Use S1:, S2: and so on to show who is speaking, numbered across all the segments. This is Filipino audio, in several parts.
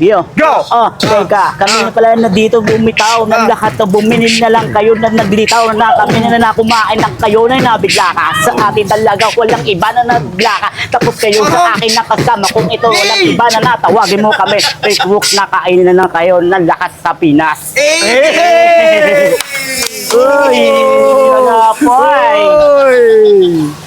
S1: Yo.
S2: Go!
S1: Oh, teka, kami na pala na dito bumitaw ng lahat na buminin na lang kayo na naglitaw na kami na kumain ng kayo na nabigla ka. Sa atin talaga walang iba na nabigla ka. Tapos kayo sa akin nakasama kung ito walang iba na natawagin mo kami. Facebook na kain na kayo ng lahat sa Pinas. Uy, nalapoy.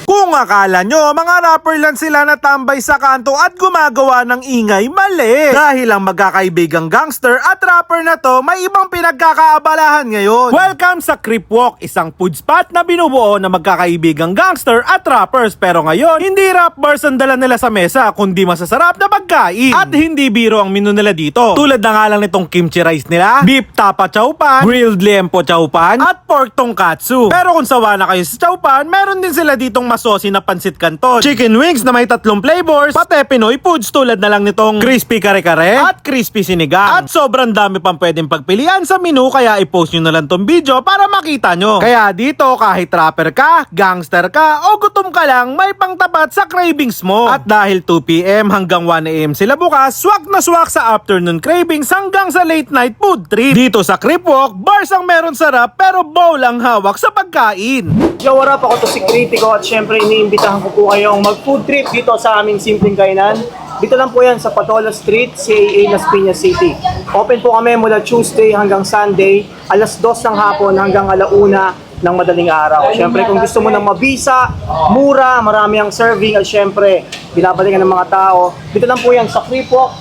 S2: Kung akala nyo, mga rapper lang sila na tambay sa kanto at gumagawa ng ingay, mali. Dahil ang magkakaibigang gangster at rapper na to may ibang pinagkakaabalahan ngayon. Welcome sa Crip Walk, isang food spot na binubuo ng magkakaibigang gangster at rappers. Pero ngayon, hindi rap bars ang dala nila sa mesa, kundi masasarap na pagkain. At hindi biro ang menu nila dito. Tulad na nga lang nitong kimchi rice nila, beef tapa chow pan, grilled liempo chow pan, at pork tongkatsu. Pero kung sawa na kayo sa chow pan, meron din sila ditong masosi na pansit canton, chicken wings na may 3 flavors, pati Pinoy foods tulad na lang nitong crispy kare-kare at crispy sinigang. At sobrang dami pang pwedeng pagpilian sa menu, kaya i-post nyo na lang tong video para makita nyo. Kaya dito kahit rapper ka, gangster ka o gutom ka lang, may pangtapat sa cravings mo. At dahil 2pm hanggang 1am sila bukas, swak na swak sa afternoon cravings hanggang sa late night food trip. Dito sa Crip Walk, bars ang meron sarap pero bowl ang hawak sa pagkain.
S3: Yo, what up? Ako to si Critico at syempre iniimbitahan ko po kayong mag-food trip dito sa aming simpleng kainan. Dito lang po yan sa Patola Street, CAA, Las Piñas City. Open po kami mula Tuesday hanggang Sunday, alas 2 ng hapon hanggang 1:00 ng madaling araw. Syempre kung gusto mo ng mabisa, mura, marami ang serving at syempre binabalikan ng mga tao. Dito lang po yan sa Crip Walk.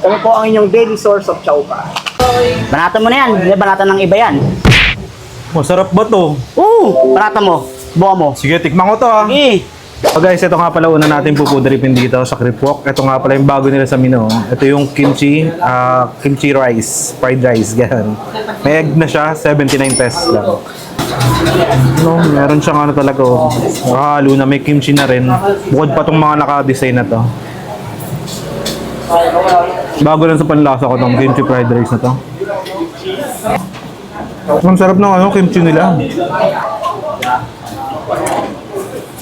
S3: Kami po ang inyong daily source of chowpa.
S1: Banatan mo na yan, hindi banatan ng iba yan.
S2: Masarap ba to?
S1: Banatan mo, buka mo.
S2: Sige, tikman ko to So guys, ito nga pala una natin pupudripin dito sa Crip Walk. Ito nga pala yung bago nila sa menu. Ito yung kimchi rice, fried rice, ganyan. May egg na siya, 79 pesos lang. Meron siyang ano talaga, nakahalo na may kimchi na rin. Bukod pa tong mga naka-design na to. Bago lang sa panlasa ko tong kimchi fried rice na to. Ang sarap ng kimchi nila.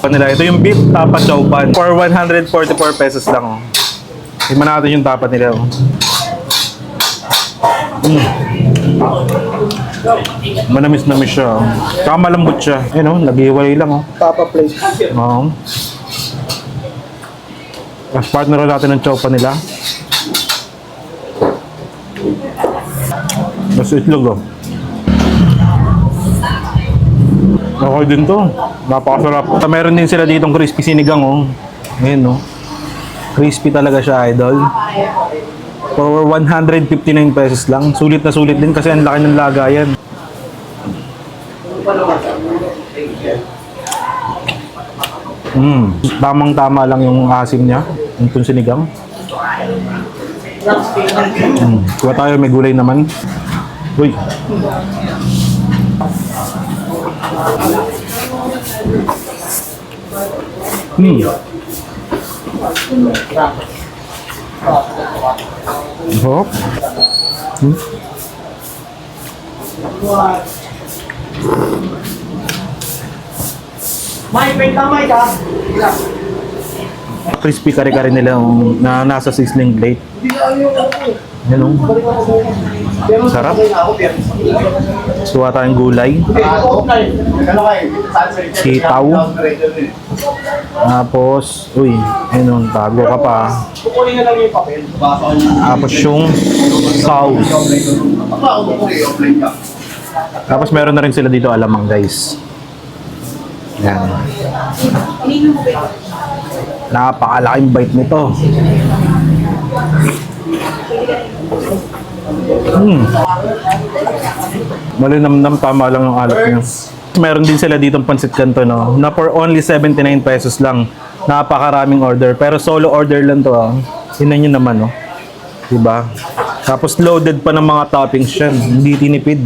S2: Ito yung beef tapa chow pan for 144 pesos lang. Tingnan natin yung tapa nila. Manamis-namis siya. Saka malambot siya. Naghiwalay lang.
S3: Tapa plate.
S2: As partner natin ng chow pan nila. Mas itlog. Okay din to. Napakasarap. Meron din sila ditong crispy sinigang Ayan crispy talaga siya, idol. For 159 pesos lang. Sulit na sulit din kasi ang laki ng lagayan. Tamang-tama lang yung asim niya. Yung sinigang. Kuha tayo, may gulay naman. Uy. Hop.
S3: Mike, wait lang, Mike, ha?
S2: Crispy kare-kare nila na nasa sizzling plate. Yan sarap. Suwa tayong gulay. Sitaw. Tapos, tago ka pa. Tapos yung sauce. Tapos meron na rin sila dito alamang, guys. Yan. Napakalaking bite nito. Malinamnam, tama lang yung alat niya. Meron din sila ditong pansit canton na for only 79 pesos lang. Napakaraming order. Pero solo order lang to Tingnan nyo naman diba? Tapos loaded pa ng mga toppings yan. Hindi tinipid.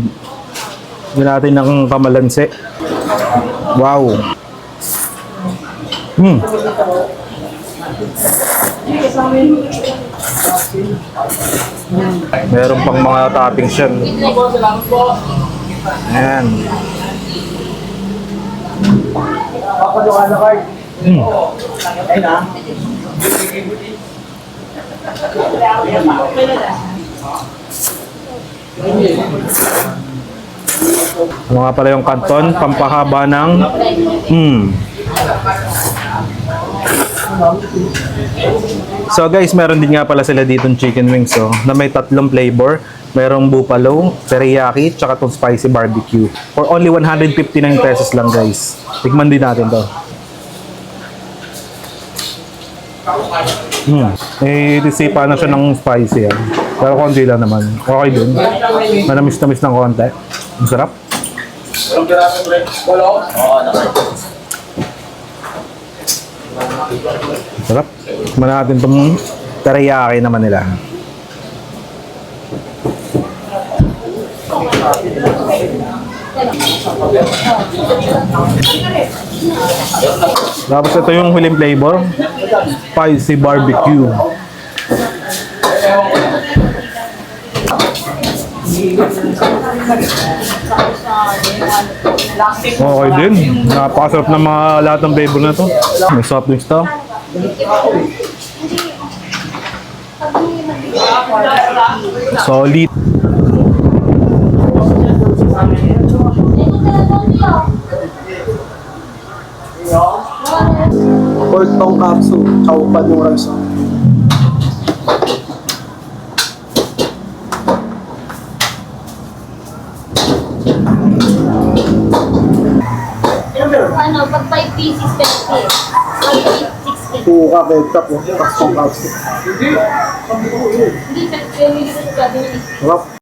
S2: Hindi natin ng kamalanse. Wow. Meron pang mga toppings yan. Ayan. Ano nga pala yung kanton? Pampahaba ng... So guys, meron din nga pala sila ditong chicken wings na may tatlong flavor. Merong buffalo, teriyaki, tsaka itong spicy barbecue. For only 159 pesos lang guys. Tikman din natin to. Tisipa na siya ng spicy pero konti lang naman. Okay din. Manamis-namis ng konti. Ang sarap. Sarap. Tikman natin itong teriyaki naman nila. Tapos ito yung huling flavor, spicy barbecue. Okay din. Napakasarap ng mga lahat ng flavor na to. May soft drinks to. Solid.
S3: Pork tonkatsu, chowpan yung rice.
S4: Ano, pag 5 pieces, 50. Pag 6
S3: Puka, ketchup, tonkatsu.
S4: Hindi, 50 pieces.
S3: Sarap.